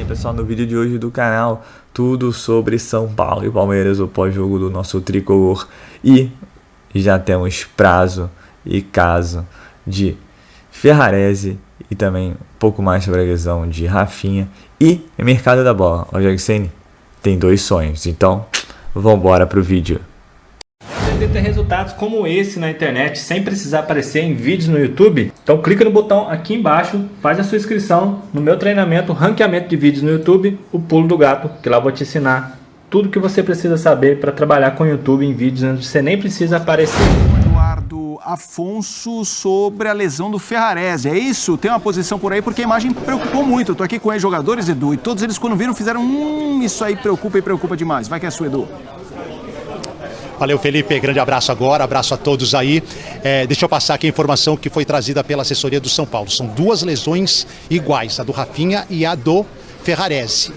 pessoal, no vídeo de hoje do canal, tudo sobre São Paulo e Palmeiras, o pós-jogo do nosso tricolor. E já temos prazo e caso de Ferrarese e também um pouco mais sobre a lesão de Rafinha. E mercado da bola, o Rogério Ceni tem 2 sonhos, então vambora pro vídeo. Pretender ter resultados como esse na internet sem precisar aparecer em vídeos no YouTube? Então clica no botão aqui embaixo, faz a sua inscrição no meu treinamento, ranqueamento de vídeos no YouTube, o pulo do gato, que lá eu vou te ensinar tudo que você precisa saber para trabalhar com o YouTube em vídeos onde você nem precisa aparecer. Eduardo Afonso sobre a lesão do Ferrarese, é isso? Tem uma posição por aí porque a imagem preocupou muito. Eu tô aqui com os jogadores, Edu, e todos eles quando viram fizeram isso aí preocupa e preocupa demais. Vai que é sua, Edu. Valeu, Felipe, grande abraço agora, abraço a todos aí. Deixa eu passar aqui a informação que foi trazida pela assessoria do São Paulo. São 2 lesões iguais, a do Rafinha e a do Ferrarese.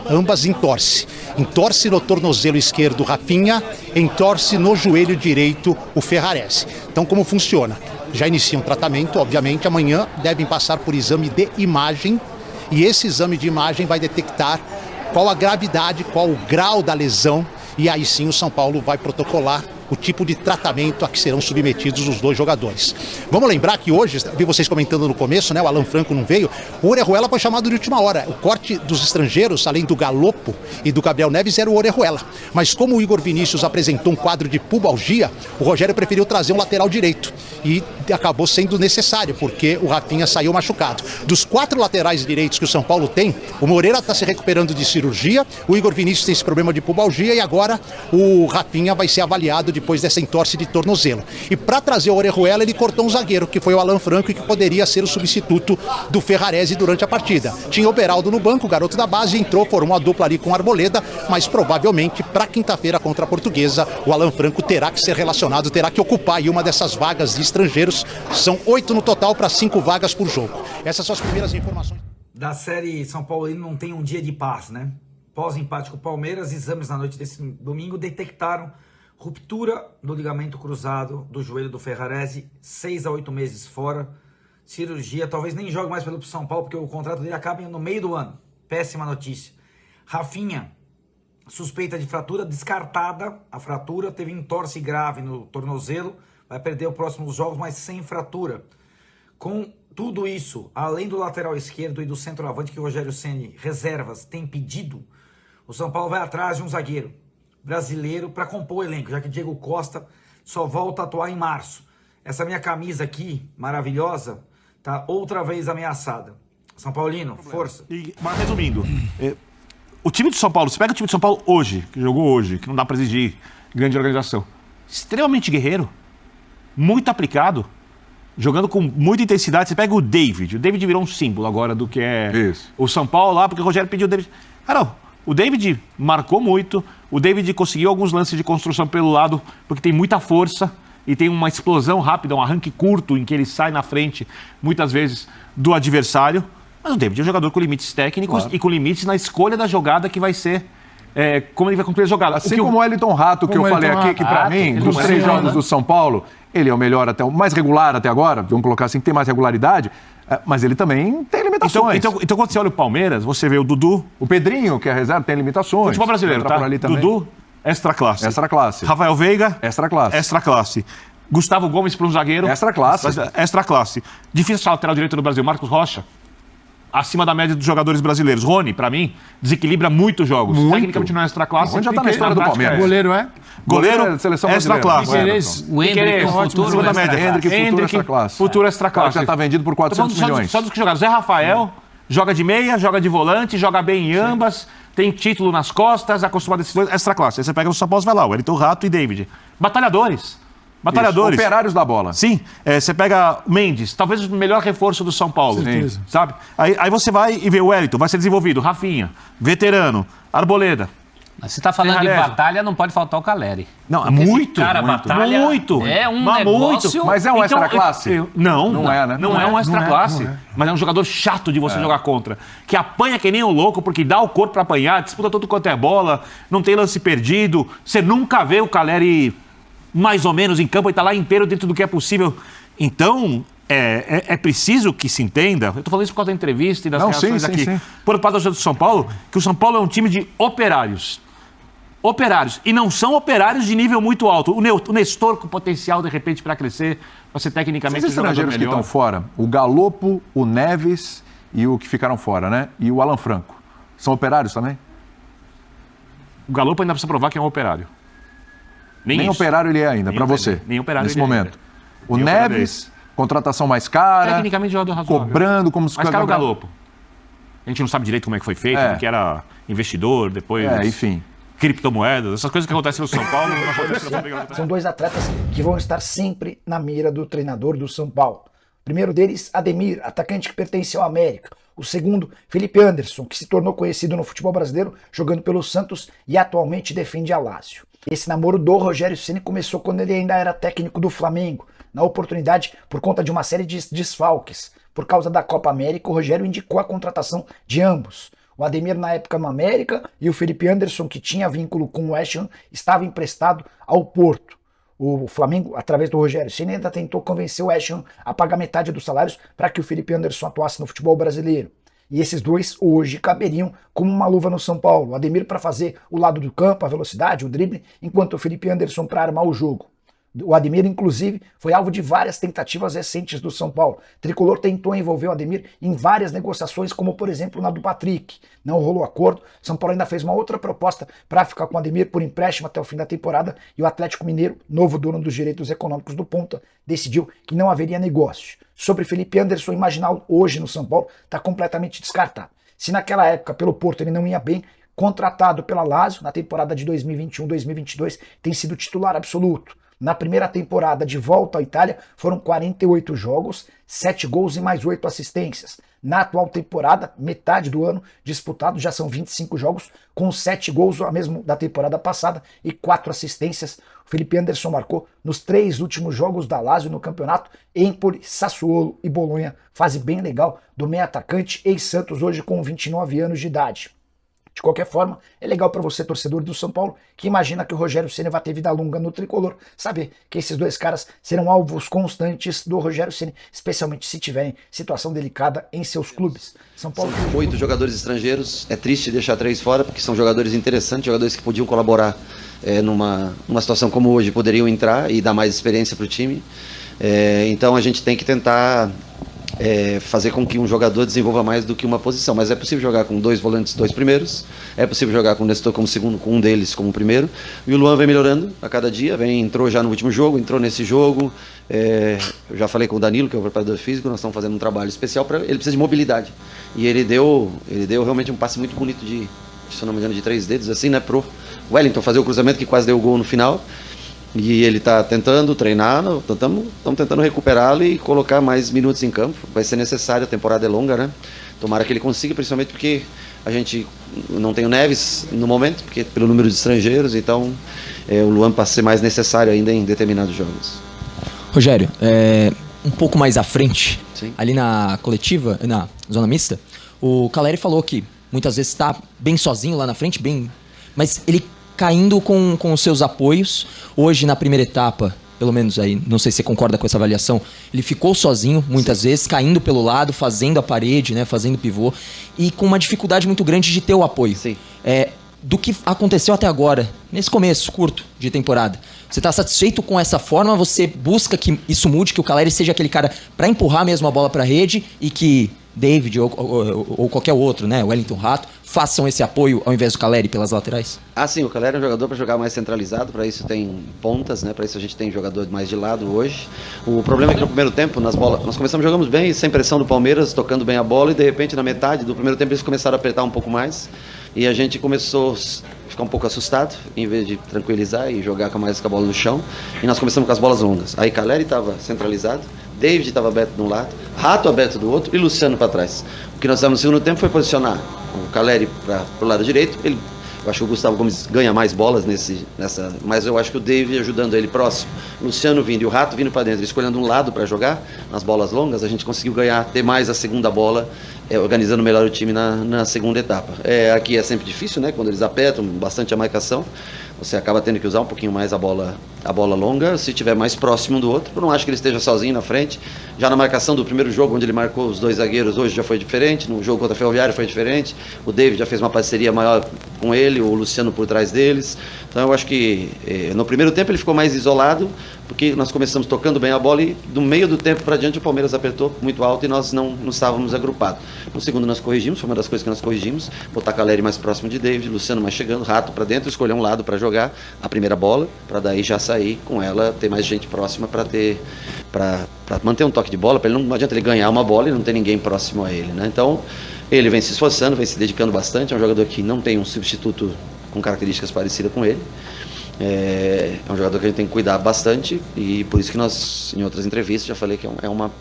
Ambas entorce. Entorce no tornozelo esquerdo Rafinha, entorce no joelho direito o Ferrarese. Então como funciona? Já iniciam tratamento, obviamente, amanhã devem passar por exame de imagem e esse exame de imagem vai detectar qual a gravidade, qual o grau da lesão. E aí sim o São Paulo vai protocolar o tipo de tratamento a que serão submetidos os 2 jogadores. Vamos lembrar que hoje, vi vocês comentando no começo, né, o Alan Franco não veio, o Orejuela foi chamado de última hora. O corte dos estrangeiros, além do Galopo e do Gabriel Neves, era o Orejuela. Mas como o Igor Vinícius apresentou um quadro de pubalgia, o Rogério preferiu trazer um lateral direito. E acabou sendo necessário, porque o Rafinha saiu machucado. Dos 4 laterais direitos que o São Paulo tem, o Moreira está se recuperando de cirurgia, o Igor Vinícius tem esse problema de pubalgia e agora o Rafinha vai ser avaliado depois dessa entorse de tornozelo. E para trazer o Orejuela, ele cortou um zagueiro, que foi o Alan Franco, e que poderia ser o substituto do Ferrarese durante a partida. Tinha o Beraldo no banco, o garoto da base, entrou, formou uma dupla ali com o Arboleda, mas provavelmente para quinta-feira contra a Portuguesa, o Alan Franco terá que ser relacionado, terá que ocupar aí uma dessas vagas de estrangeiros. São 8 no total para 5 vagas por jogo. Essas são as primeiras informações. Da série São Paulo não tem um dia de paz, né? Pós-empate com o Palmeiras, exames na noite desse domingo detectaram ruptura do ligamento cruzado do joelho do Ferrarese, 6 a 8 meses fora, cirurgia, talvez nem jogue mais pelo São Paulo, porque o contrato dele acaba no meio do ano. Péssima notícia. Rafinha, suspeita de fratura, descartada a fratura, teve entorse grave no tornozelo, vai perder os próximos jogos, mas sem fratura. Com tudo isso, além do lateral esquerdo e do centroavante que o Rogério Ceni, reservas, tem pedido, o São Paulo vai atrás de um zagueiro brasileiro para compor o elenco, já que Diego Costa só volta a atuar em março. Essa minha camisa aqui, maravilhosa, tá outra vez ameaçada. São Paulino, força. Mas resumindo, o time de São Paulo, você pega o time de São Paulo hoje, que jogou hoje, que não dá para exigir grande organização, extremamente guerreiro, muito aplicado, jogando com muita intensidade. Você pega o David virou um símbolo agora do que é o São Paulo lá, porque o Rogério pediu o David. O David marcou muito, o David conseguiu alguns lances de construção pelo lado, porque tem muita força e tem uma explosão rápida, um arranque curto em que ele sai na frente, muitas vezes, do adversário. Mas o David é um jogador com limites técnicos e com limites na escolha da jogada que vai ser, como ele vai cumprir a jogada. Assim como o Wellington Rato, que eu falei aqui, que pra mim, dos 3 jogos do São Paulo, ele é o melhor até o mais regular até agora, vamos colocar assim, que tem mais regularidade, mas ele também tem limitações. Então quando você olha o Palmeiras, você vê o Dudu... O Pedrinho, que é reserva, tem limitações. Futebol brasileiro, tá? Dudu, extra classe. Extra classe. Rafael Veiga... Extra classe. Extra classe. Gustavo Gomes para um zagueiro... Extra classe. Extra classe. Difícil achar lateral direito no Brasil. Marcos Rocha, acima da média dos jogadores brasileiros. Rony, para mim, desequilibra muito jogos. Tecnicamente não é extra classe. Rony já tá na história do Palmeiras. Goleiro é? Goleiro, seleção extra classe. O Hendrick, futuro extra classe. Futuro extra classe. Já está vendido por 400 milhões. Só dos que jogaram. Zé Rafael, joga de meia, joga de volante, joga bem em ambas, tem título nas costas, acostumado a esses 2, extra classe. Aí você pega no São Paulo, vai lá, o Wellington Rato e David. Batalhadores. Batalhadores. Operários da bola. Sim. Você pega Mendes, talvez o melhor reforço do São Paulo. Certeza. Sabe? Aí você vai e vê o Wellington, vai ser desenvolvido. Rafinha, veterano, Arboleda. Mas você tá falando de batalha, não pode faltar o Caleri. Não, é muito, cara, batalha muito. É um negócio... Muito. Mas é um extra classe? Não é, né? Não é um extra classe. Mas é um jogador chato de você jogar contra. Que apanha que nem um louco, porque dá o corpo pra apanhar, disputa tudo quanto é bola, não tem lance perdido. Você nunca vê o Caleri mais ou menos em campo, ele tá lá inteiro dentro do que é possível. Então, é preciso que se entenda, eu estou falando isso por causa da entrevista e das reações aqui, por parte do São Paulo, que o São Paulo é um time de operários. Operários. E não são operários de nível muito alto. O Nestor com potencial, de repente, para crescer, para ser tecnicamente um jogador melhor. Os estrangeiros que estão fora, o Galopo, o Neves e o que ficaram fora, né? E o Alan Franco. São operários também? O Galopo ainda precisa provar que é um operário. Nem operário ele é ainda, para você. Nem operário nesse momento. O Neves, contratação mais cara. Tecnicamente, jogador razoável. Cobrando como se... Mais caro o Galopo. A gente não sabe direito como é que foi feito, porque era investidor, depois... enfim. Criptomoedas, essas coisas que acontecem no São Paulo. São dois atletas que vão estar sempre na mira do treinador do São Paulo. O primeiro deles, Ademir, atacante que pertence ao América. O segundo, Felipe Anderson, que se tornou conhecido no futebol brasileiro jogando pelo Santos e atualmente defende a Lazio. Esse namoro do Rogério Ceni começou quando ele ainda era técnico do Flamengo. Na oportunidade, por conta de uma série de desfalques. Por causa da Copa América, o Rogério indicou a contratação de ambos. O Ademir na época no América e o Felipe Anderson, que tinha vínculo com o West Ham, estava emprestado ao Porto. O Flamengo, através do Rogério Ceni, ainda tentou convencer o West Ham a pagar metade dos salários para que o Felipe Anderson atuasse no futebol brasileiro. E esses dois hoje caberiam como uma luva no São Paulo. O Ademir para fazer o lado do campo, a velocidade, o drible, enquanto o Felipe Anderson para armar o jogo. O Ademir, inclusive, foi alvo de várias tentativas recentes do São Paulo. O Tricolor tentou envolver o Ademir em várias negociações, como por exemplo na do Patrick. Não rolou acordo. São Paulo ainda fez uma outra proposta para ficar com o Ademir por empréstimo até o fim da temporada e o Atlético Mineiro, novo dono dos direitos econômicos do Ponta, decidiu que não haveria negócio. Sobre Felipe Anderson, imaginar hoje no São Paulo está completamente descartado. Se naquela época pelo Porto ele não ia bem, contratado pela Lazio na temporada de 2021-2022 tem sido titular absoluto. Na primeira temporada de volta à Itália, foram 48 jogos, 7 gols e mais 8 assistências. Na atual temporada, metade do ano disputado, já são 25 jogos, com 7 gols, a mesmo da temporada passada, e 4 assistências. O Felipe Anderson marcou nos 3 últimos jogos da Lazio no campeonato, Empoli, Sassuolo e Bolonha. Fase bem legal do meio atacante, ex-Santos, hoje com 29 anos de idade. De qualquer forma, é legal para você, torcedor do São Paulo, que imagina que o Rogério Ceni vai ter vida longa no Tricolor, saber que esses dois caras serão alvos constantes do Rogério Ceni, especialmente se tiverem situação delicada em seus clubes. São Paulo são 8 jogadores estrangeiros, é triste deixar 3 fora, porque são jogadores interessantes, jogadores que podiam colaborar numa situação como hoje, poderiam entrar e dar mais experiência para o time. Então a gente tem que tentar... fazer com que um jogador desenvolva mais do que uma posição, mas é possível jogar com 2 volantes, 2 primeiros, é possível jogar com o Nestor como segundo, com um deles como primeiro, e o Luan vem melhorando a cada dia, entrou já no último jogo, entrou nesse jogo, eu já falei com o Danilo, que é o preparador físico, nós estamos fazendo um trabalho especial para ele, precisa de mobilidade, e ele deu realmente um passe muito bonito se eu não me engano, de 3 dedos, assim, né, pro Wellington fazer o cruzamento que quase deu o gol no final. E ele está tentando treinar, estamos tentando recuperá-lo e colocar mais minutos em campo. Vai ser necessário, a temporada é longa, né? Tomara que ele consiga, principalmente porque a gente não tem o Neves no momento, porque pelo número de estrangeiros, então o Luan passa a ser mais necessário ainda em determinados jogos. Rogério, um pouco mais à frente, Sim. Ali na coletiva, na zona mista, o Calleri falou que muitas vezes está bem sozinho lá na frente, mas ele caindo com os seus apoios. Hoje, na primeira etapa, pelo menos aí, não sei se você concorda com essa avaliação, ele ficou sozinho, muitas vezes, caindo pelo lado, fazendo a parede, né, fazendo pivô, e com uma dificuldade muito grande de ter o apoio. Sim. Do que aconteceu até agora, nesse começo curto de temporada, você está satisfeito com essa forma? Você busca que isso mude, que o Calleri seja aquele cara para empurrar mesmo a bola para a rede e que David ou qualquer outro, né, Wellington Rato, façam esse apoio ao invés do Calleri pelas laterais? Sim, o Calleri é um jogador para jogar mais centralizado, para isso tem pontas, né? Para isso a gente tem jogador mais de lado hoje. O problema é que no primeiro tempo, nas bolas, nós começamos, jogamos bem, sem pressão do Palmeiras, tocando bem a bola, e de repente na metade do primeiro tempo eles começaram a apertar um pouco mais, e a gente começou a ficar um pouco assustado, em vez de tranquilizar e jogar mais com a bola no chão, e nós começamos com as bolas longas. Aí Calleri estava centralizado, David estava aberto de um lado, Rato aberto do outro e Luciano para trás. O que nós fizemos no segundo tempo foi posicionar o Calleri para o lado direito. Eu acho que o Gustavo Gomes ganha mais bolas nessa, mas eu acho que o David ajudando ele próximo, Luciano vindo e o Rato vindo para dentro, escolhendo um lado para jogar nas bolas longas, a gente conseguiu ter mais a segunda bola, organizando melhor o time na segunda etapa. Aqui é sempre difícil, né? Quando eles apertam bastante a marcação, você acaba tendo que usar um pouquinho mais a bola longa, se estiver mais próximo do outro. Eu não acho que ele esteja sozinho na frente. Já na marcação do primeiro jogo, onde ele marcou os 2 zagueiros, hoje já foi diferente. No jogo contra a Ferroviária foi diferente. O David já fez uma parceria maior com ele, o Luciano por trás deles. Então eu acho que no primeiro tempo ele ficou mais isolado, porque nós começamos tocando bem a bola e do meio do tempo para diante o Palmeiras apertou muito alto e nós não estávamos agrupados. No segundo nós corrigimos, foi uma das coisas que nós corrigimos, botar Caleri mais próximo de David, Luciano mais chegando, Rato para dentro, escolher um lado para jogar a primeira bola, para daí já sair com ela, ter mais gente próxima para manter um toque de bola, para ele não adianta ele ganhar uma bola e não ter ninguém próximo a ele, né? Então ele vem se esforçando, vem se dedicando bastante, é um jogador que não tem um substituto com características parecidas com ele. É um jogador que a gente tem que cuidar bastante e por isso que nós, em outras entrevistas, já falei que é uma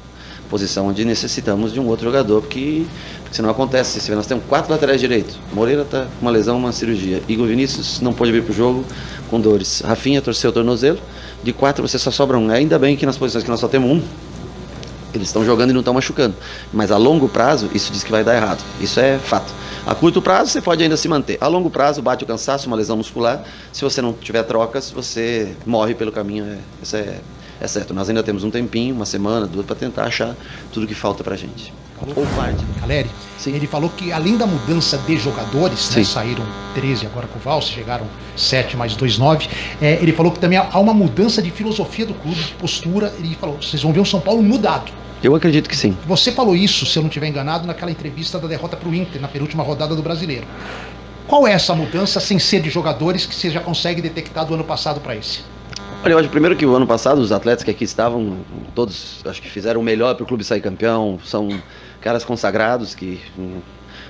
posição onde necessitamos de um outro jogador, porque senão acontece. Se nós temos 4 laterais direitos, Moreira está com uma lesão, uma cirurgia, Igor Vinícius não pôde vir para o jogo com dores, Rafinha torceu o tornozelo, de 4 você só sobra um. Ainda bem que nas posições que nós só temos um, eles estão jogando e não estão machucando, mas a longo prazo isso diz que vai dar errado, isso é fato. A curto prazo você pode ainda se manter, a longo prazo bate o cansaço, uma lesão muscular, se você não tiver trocas você morre pelo caminho, isso é certo. Nós ainda temos um tempinho, uma semana, 2 para tentar achar tudo que falta pra gente. Ou parte. Caleri, ele falou que além da mudança de jogadores, né, saíram 13 agora com o Valse, chegaram 7 mais 2, 9, ele falou que também há uma mudança de filosofia do clube, de postura. Ele falou, vocês vão ver o São Paulo mudado. Eu acredito que sim. Você falou isso, se eu não estiver enganado, naquela entrevista da derrota para o Inter, na penúltima rodada do Brasileiro. Qual é essa mudança, sem ser de jogadores, que você já consegue detectar do ano passado para esse? Olha, eu acho primeiro que o ano passado os atletas que aqui estavam, todos acho que fizeram o melhor para o clube sair campeão, são caras consagrados que...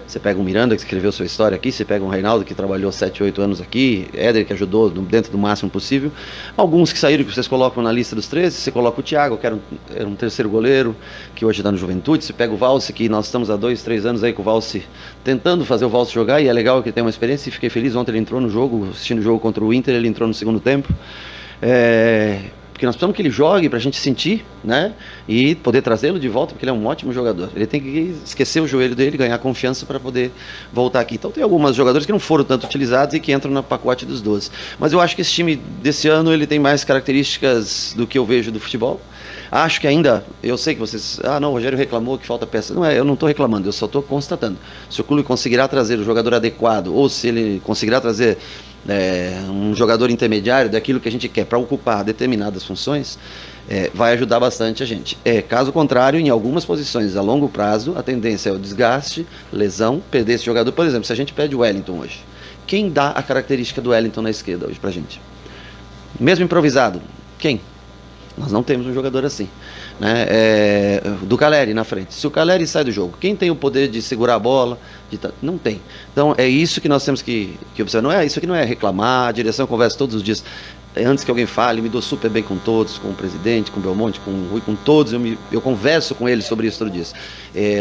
Você pega o Miranda, que escreveu sua história aqui, você pega o Reinaldo, que trabalhou 7, 8 anos aqui, Éder, que ajudou dentro do máximo possível. Alguns que saíram, que vocês colocam na lista dos 13, você coloca o Thiago, que era um terceiro goleiro, que hoje está no Juventude. Você pega o Valse, que nós estamos há 2, 3 anos aí com o Valse, tentando fazer o Valse jogar, e é legal que ele tem uma experiência, e fiquei feliz. Ontem ele entrou no jogo, assistindo o jogo contra o Inter, ele entrou no segundo tempo. Porque nós precisamos que ele jogue pra gente sentir, né? E poder trazê-lo de volta, porque ele é um ótimo jogador. Ele tem que esquecer o joelho dele, ganhar confiança para poder voltar aqui. Então tem alguns jogadores que não foram tanto utilizados e que entram no pacote dos 12. Mas eu acho que esse time desse ano ele tem mais características do que eu vejo do futebol. Acho que ainda, eu sei que vocês... não, o Rogério reclamou que falta peça. Não é, eu não estou reclamando, eu só estou constatando. Se o clube conseguirá trazer o jogador adequado, ou se ele conseguirá trazer um jogador intermediário daquilo que a gente quer para ocupar determinadas funções, vai ajudar bastante a gente. Caso contrário, em algumas posições a longo prazo, a tendência é o desgaste, lesão, perder esse jogador. Por exemplo, se a gente pede o Wellington hoje, quem dá a característica do Wellington na esquerda hoje pra gente? Mesmo improvisado, quem? Nós não temos um jogador assim, né? Do Caleri na frente. Se o Caleri sai do jogo, quem tem o poder de segurar a bola? Não tem. Então é isso que nós temos que observar. Isso aqui não é reclamar, a direção conversa todos os dias. Antes que alguém fale, eu me dou super bem com todos, com o presidente, com o Belmonte, com o Rui, com todos, eu converso com eles sobre isso todo dia.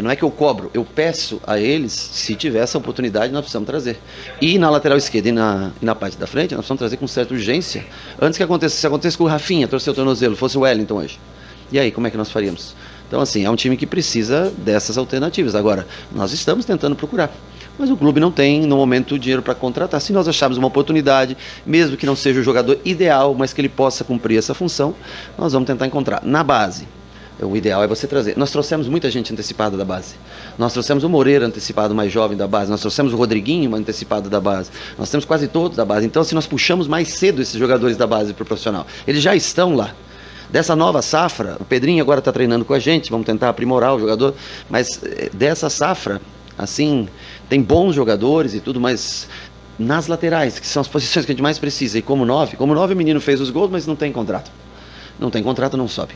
Não é que eu cobro, eu peço a eles, se tiver essa oportunidade, nós precisamos trazer. E na lateral esquerda e na parte da frente, nós precisamos trazer com certa urgência. Antes que aconteça, se acontecesse com o Rafinha, torcer o tornozelo, fosse o Wellington hoje. E aí, como é que nós faríamos? Então, assim, é um time que precisa dessas alternativas. Agora, nós estamos tentando procurar. Mas o clube não tem, no momento, dinheiro para contratar. Se nós acharmos uma oportunidade, mesmo que não seja o jogador ideal, mas que ele possa cumprir essa função, nós vamos tentar encontrar. Na base, o ideal é você trazer. Nós trouxemos muita gente antecipada da base. Nós trouxemos o Moreira antecipado, mais jovem da base. Nós trouxemos o Rodriguinho antecipado da base. Nós temos quase todos da base. Então, se nós puxamos mais cedo esses jogadores da base para o profissional, eles já estão lá. Dessa nova safra, o Pedrinho agora está treinando com a gente, vamos tentar aprimorar o jogador, mas dessa safra, assim, tem bons jogadores e tudo, mas nas laterais, que são as posições que a gente mais precisa, e como 9 o menino fez os gols, mas não tem contrato. Não tem contrato, não sobe.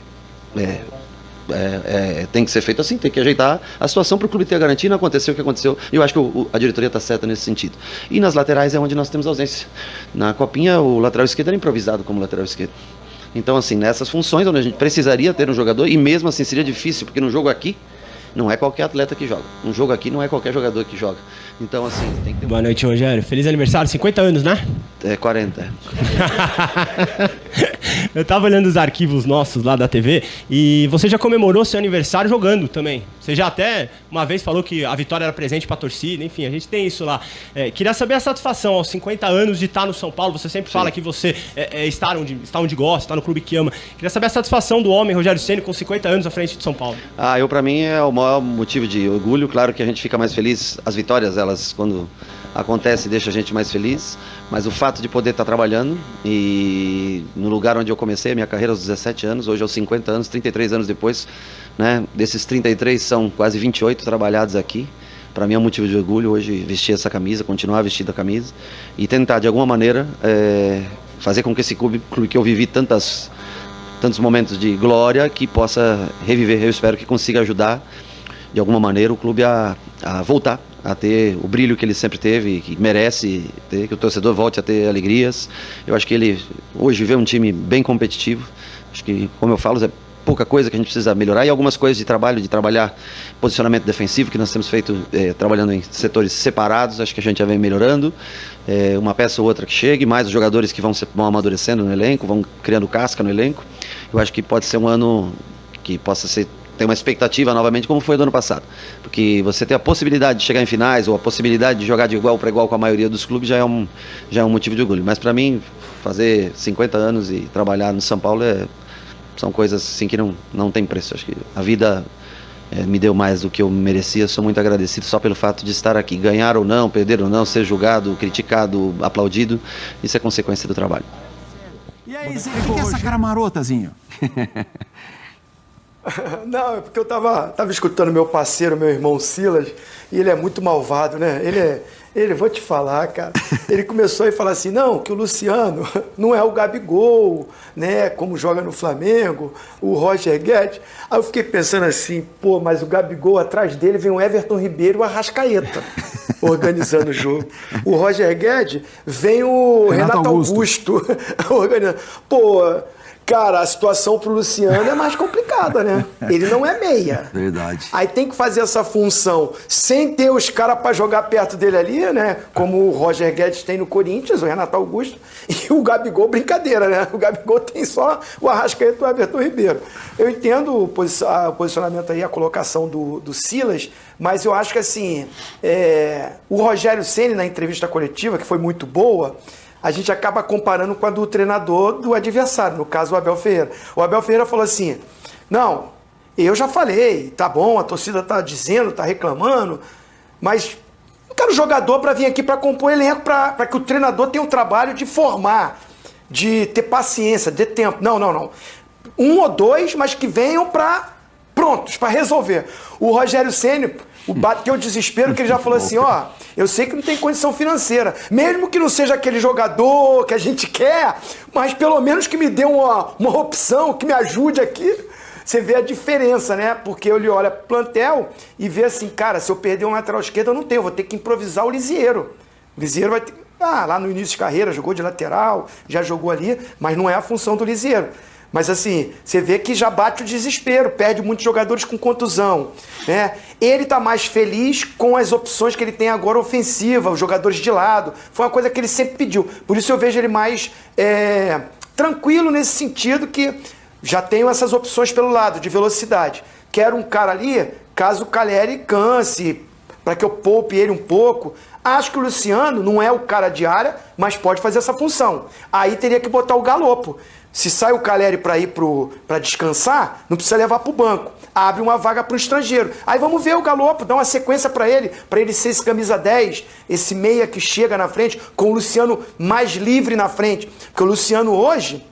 Tem que ser feito assim, tem que ajeitar a situação para o clube ter a garantia. Não aconteceu o que aconteceu, e eu acho que a diretoria está certa nesse sentido. E nas laterais é onde nós temos ausência. Na Copinha, o lateral esquerdo era improvisado como lateral esquerdo. Então, assim, nessas funções onde a gente precisaria ter um jogador, e mesmo assim seria difícil, porque no jogo aqui não é qualquer atleta que joga. Um jogo aqui não é qualquer jogador que joga. Então, assim, tem que ter... Boa noite, Rogério. Feliz aniversário, 50 anos, né? 40. Eu tava olhando os arquivos nossos lá da TV e você já comemorou seu aniversário jogando também. Você já até uma vez falou que a vitória era presente para a torcida, enfim, a gente tem isso lá. Queria saber a satisfação aos 50 anos de estar no São Paulo. Você sempre fala que você está onde gosta, está no clube que ama. Queria saber a satisfação do homem, Rogério Ceni, com 50 anos à frente de São Paulo. Para mim é o maior motivo de orgulho. Claro que a gente fica mais feliz, as vitórias, elas quando acontecem deixam a gente mais feliz, mas o fato de poder estar trabalhando e no lugar onde eu comecei a minha carreira aos 17 anos, hoje aos 50 anos, 33 anos depois, né, desses 33 são quase 28 trabalhados aqui. Para mim é um motivo de orgulho hoje vestir essa camisa, continuar vestindo a camisa e tentar de alguma maneira fazer com que esse clube que eu vivi tantos momentos de glória, que possa reviver. Eu espero que consiga ajudar de alguma maneira o clube a voltar a ter o brilho que ele sempre teve, que merece ter, que o torcedor volte a ter alegrias. Eu acho que ele hoje vê um time bem competitivo. Acho que, como eu falo, é pouca coisa que a gente precisa melhorar e algumas coisas de trabalhar posicionamento defensivo que nós temos feito trabalhando em setores separados. Acho que a gente já vem melhorando, uma peça ou outra que chegue, mais os jogadores que vão amadurecendo no elenco, vão criando casca no elenco. Eu acho que pode ser um ano que possa ter uma expectativa novamente como foi do ano passado, porque você ter a possibilidade de chegar em finais ou a possibilidade de jogar de igual para igual com a maioria dos clubes já é um motivo de orgulho. Mas para mim fazer 50 anos e trabalhar no São Paulo são coisas assim que não tem preço. Acho que a vida me deu mais do que eu merecia. Sou muito agradecido só pelo fato de estar aqui. Ganhar ou não, perder ou não, ser julgado, criticado, aplaudido, isso é consequência do trabalho. E aí, o que é essa cara marotazinho? Não, é porque eu tava escutando meu parceiro, meu irmão Silas, e ele é muito malvado, né? Ele, vou te falar, cara, ele começou a falar assim, não, que o Luciano não é o Gabigol, né, como joga no Flamengo, o Roger Guedes. Aí eu fiquei pensando assim, pô, mas o Gabigol, atrás dele vem o Everton Ribeiro e o Arrascaeta organizando o jogo. O Roger Guedes vem o Renato Augusto organizando. Pô, cara, a situação pro Luciano é mais complicada, né? Ele não é meia. Verdade. Aí tem que fazer essa função sem ter os caras pra jogar perto dele ali, né? Como o Roger Guedes tem no Corinthians, o Renato Augusto. E o Gabigol, brincadeira, né? O Gabigol tem só o Arrascaeta e o Everton Ribeiro. Eu entendo o posicionamento aí, a colocação do Silas, mas eu acho que assim, o Rogério Ceni na entrevista coletiva, que foi muito boa, a gente acaba comparando com a do treinador do adversário, no caso o Abel Ferreira. O Abel Ferreira falou assim, não, eu já falei, tá bom, a torcida tá dizendo, tá reclamando, mas não quero jogador para vir aqui para compor elenco, para que o treinador tenha um trabalho de formar, de ter paciência, de ter tempo. Não. Um ou dois, mas que venham prontos, para resolver. O Rogério Ceni, bateu o desespero, que ele já falou assim, ó, eu sei que não tem condição financeira, mesmo que não seja aquele jogador que a gente quer, mas pelo menos que me dê uma opção, que me ajude aqui. Você vê a diferença, né? Porque ele olha pro plantel e vê assim, cara, se eu perder um lateral esquerdo, eu não tenho, eu vou ter que improvisar o Lisieiro. O Lisieiro vai ter... lá no início de carreira, jogou de lateral, já jogou ali, mas não é a função do Lisieiro. Mas assim, você vê que já bate o desespero, perde muitos jogadores com contusão, né? Ele tá mais feliz com as opções que ele tem agora ofensiva, os jogadores de lado. Foi uma coisa que ele sempre pediu. Por isso eu vejo ele mais tranquilo nesse sentido, que já tenho essas opções pelo lado, de velocidade. Quero um cara ali, caso o Caleri canse, para que eu poupe ele um pouco. Acho que o Luciano não é o cara de área, mas pode fazer essa função. Aí teria que botar o Galopo. Se sai o Caleri para ir para descansar, não precisa levar para o banco. Abre uma vaga para o estrangeiro. Aí vamos ver o Galopo, dá uma sequência para ele ser esse camisa 10, esse meia que chega na frente, com o Luciano mais livre na frente. Porque o Luciano hoje,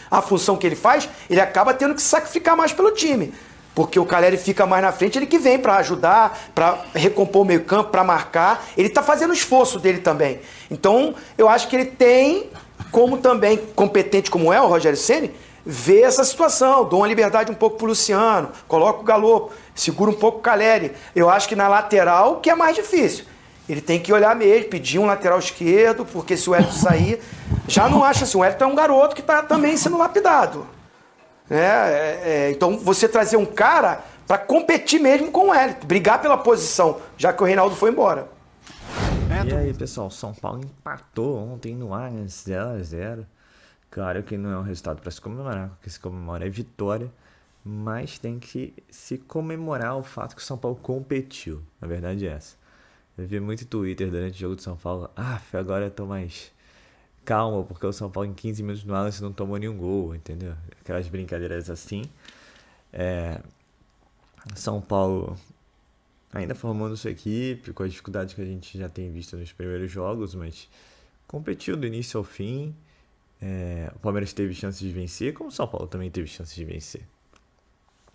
a função que ele faz, ele acaba tendo que sacrificar mais pelo time. Porque o Caleri fica mais na frente, ele que vem para ajudar, para recompor o meio campo, para marcar. Ele está fazendo o esforço dele também. Então, eu acho que ele tem... como também, competente como é o Rogério Ceni, vê essa situação, dou uma liberdade um pouco pro Luciano, coloca o Galopo, segura um pouco o Caleri. Eu acho que na lateral que é mais difícil. Ele tem que olhar mesmo, pedir um lateral esquerdo, porque se o Wellington sair, já não acha assim, o Wellington é um garoto que está também sendo lapidado. Então você trazer um cara para competir mesmo com o Wellington, brigar pela posição, já que o Reinaldo foi embora. E aí, pessoal, São Paulo empatou ontem no Allianz 0-0. Claro que não é um resultado para se comemorar, porque se comemora é vitória. mas tem que se comemorar o fato que o São Paulo competiu. A verdade é essa. Eu vi muito Twitter durante o jogo do São Paulo. Agora eu tô mais calmo, porque o São Paulo em 15 minutos no Allianz não tomou nenhum gol, entendeu? Aquelas brincadeiras assim. São Paulo ainda formando sua equipe, com as dificuldades que a gente já tem visto nos primeiros jogos, mas competiu do início ao fim. O Palmeiras teve chances de vencer, como o São Paulo também teve chances de vencer.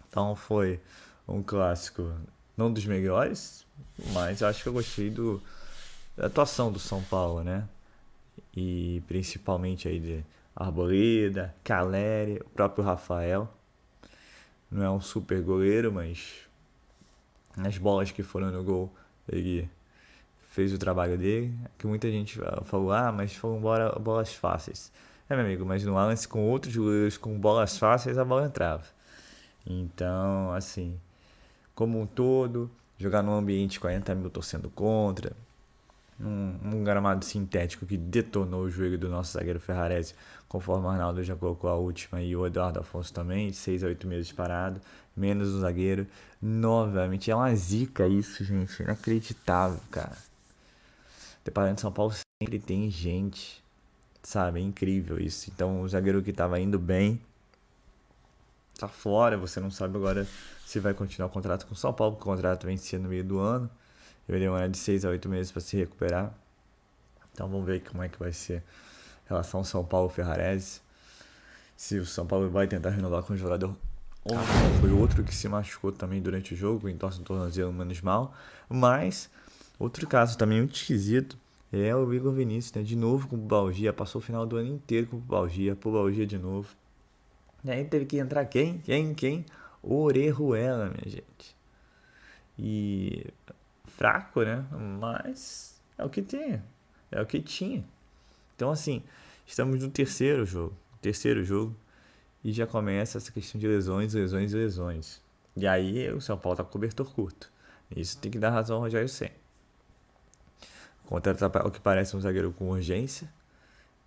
Então foi um clássico, não dos melhores, mas acho que eu gostei da atuação do São Paulo, né? E principalmente aí de Arboleda, Caleri, o próprio Rafael. Não é um super goleiro, mas nas bolas que foram no gol, ele fez o trabalho dele. Que muita gente falou, mas foram bolas fáceis. Meu amigo, mas no lance com outros goleiros com bolas fáceis, a bola entrava. Então, assim, como um todo, jogar num ambiente 40 mil torcendo contra, num gramado sintético que detonou o joelho do nosso zagueiro Ferrarese, conforme o Arnaldo já colocou a última, e o Eduardo Afonso também, de 6 a 8 meses parado, menos um zagueiro. Novamente, é uma zica isso, gente, inacreditável, cara. O departamento de São Paulo sempre tem gente, sabe, é incrível isso. Então, o zagueiro que estava indo bem tá fora, você não sabe agora se vai continuar o contrato com o São Paulo, porque o contrato vencia no meio do ano. Ele vai demorar de 6 a 8 meses para se recuperar. Então vamos ver como é que vai ser a relação São Paulo-Ferrarese. Se o São Paulo vai tentar renovar com o jogador. Ontem foi outro que se machucou também durante o jogo, entorse no tornozelo menos mal. Mas outro caso também muito esquisito é o Igor Vinícius, né? De novo com o Pubalgia, passou o final do ano inteiro com o Pubalgia de novo. E aí teve que entrar quem? Orejuela, minha gente. E fraco, né? Mas é o que tem. É o que tinha. Então, assim, estamos no terceiro jogo. E já começa essa questão de lesões. E aí o São Paulo tá com cobertor curto. Isso tem que dar razão ao Rogério Ceni. Contratar o que parece um zagueiro com urgência.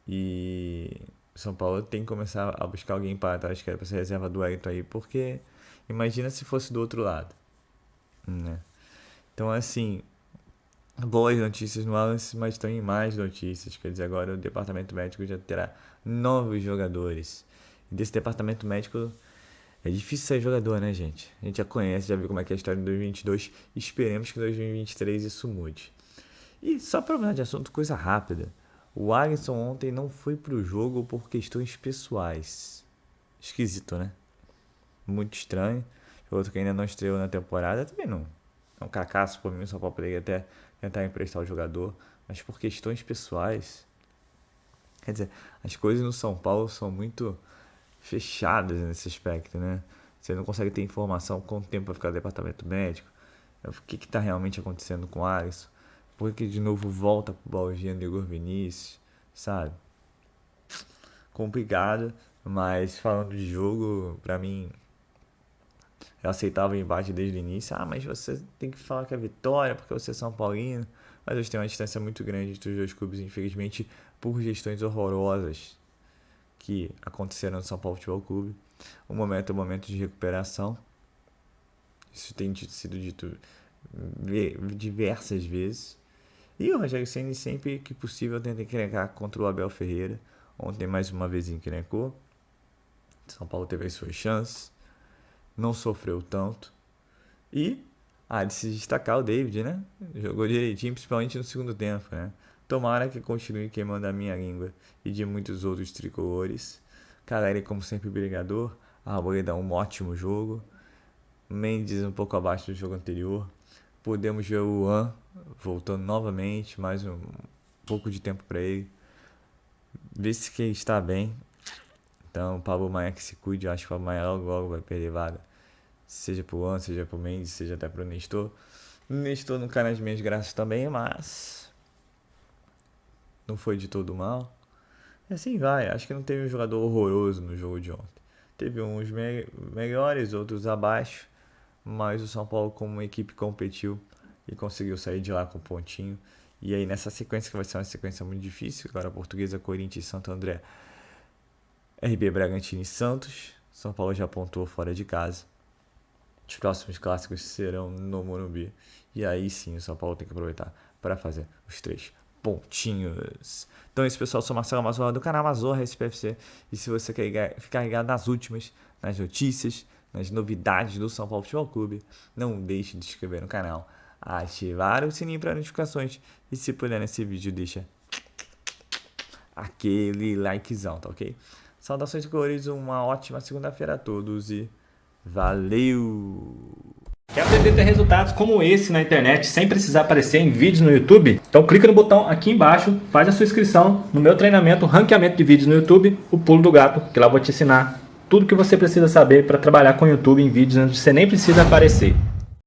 E o São Paulo tem que começar a buscar alguém para trás que era para ser reserva do Wellington aí. Porque imagina se fosse do outro lado, né? Então, assim, boas notícias no Allianz, mas também mais notícias. Quer dizer, agora o departamento médico já terá novos jogadores. E desse departamento médico é difícil ser jogador, né, gente? A gente já conhece, já viu como é que é a história de 2022. Esperemos que em 2023 isso mude. E só para mudar de assunto, coisa rápida. O Alisson ontem não foi pro jogo por questões pessoais. Esquisito, né? Muito estranho. Outro que ainda não estreou na temporada também não. É um cacaço por mim, só para poder até tentar emprestar o jogador, mas por questões pessoais. Quer dizer, as coisas no São Paulo são muito fechadas nesse aspecto, né? Você não consegue ter informação quanto tempo vai ficar no departamento médico, o que está realmente acontecendo com o Alisson, por que de novo volta pro Balgia do Igor Vinícius, sabe? Complicado, mas falando de jogo, pra mim, eu aceitava o embate desde o início. Mas você tem que falar que é vitória porque você é São Paulino. Mas hoje tem uma distância muito grande entre os dois clubes, infelizmente, por gestões horrorosas que aconteceram no São Paulo Futebol Clube. O momento é um momento de recuperação. Isso tem sido dito diversas vezes. E o Rogério Ceni, sempre que possível, tenta encrencar contra o Abel Ferreira. Ontem, mais uma vez, encrencou. São Paulo teve as suas chances. Não sofreu tanto. E de se destacar o David, né? Jogou direitinho, principalmente no segundo tempo, né? Tomara que continue queimando a minha língua e de muitos outros tricolores. Caleri, como sempre, brigador. Arboleda, um ótimo jogo. Mendes um pouco abaixo do jogo anterior. Podemos ver o Luan voltando novamente, mais um pouco de tempo para ele. Ver se que ele está bem. Então, o Pablo Maia que se cuide. Eu acho que o Pablo Maia logo vai perder vaga. Seja pro Luan, seja pro Mendes, seja até pro Nestor. O Nestor não cai nas minhas graças também, mas não foi de todo mal. E assim vai. Acho que não teve um jogador horroroso no jogo de ontem. Teve uns melhores, outros abaixo. Mas o São Paulo, como uma equipe, competiu e conseguiu sair de lá com um pontinho. E aí nessa sequência, que vai ser uma sequência muito difícil, agora Portuguesa, Corinthians, Santo André, RB Bragantino e Santos. São Paulo já pontuou fora de casa. Os próximos clássicos serão no Morumbi. E aí sim o São Paulo tem que aproveitar para fazer os 3 pontinhos. Então é isso, pessoal. Eu sou Marcelo Mazorra do canal Mazorra SPFC. E se você quer ficar ligado nas últimas, nas notícias, nas novidades do São Paulo Futebol Clube, não deixe de se inscrever no canal, ativar o sininho para notificações e, se puder, nesse vídeo deixa aquele likezão, tá ok? Saudações cores, uma ótima segunda-feira a todos e valeu! Quer aprender a ter resultados como esse na internet sem precisar aparecer em vídeos no YouTube? Então clica no botão aqui embaixo, faz a sua inscrição no meu treinamento Ranqueamento de Vídeos no YouTube, o Pulo do Gato, que lá eu vou te ensinar tudo que você precisa saber para trabalhar com o YouTube em vídeos onde você nem precisa aparecer.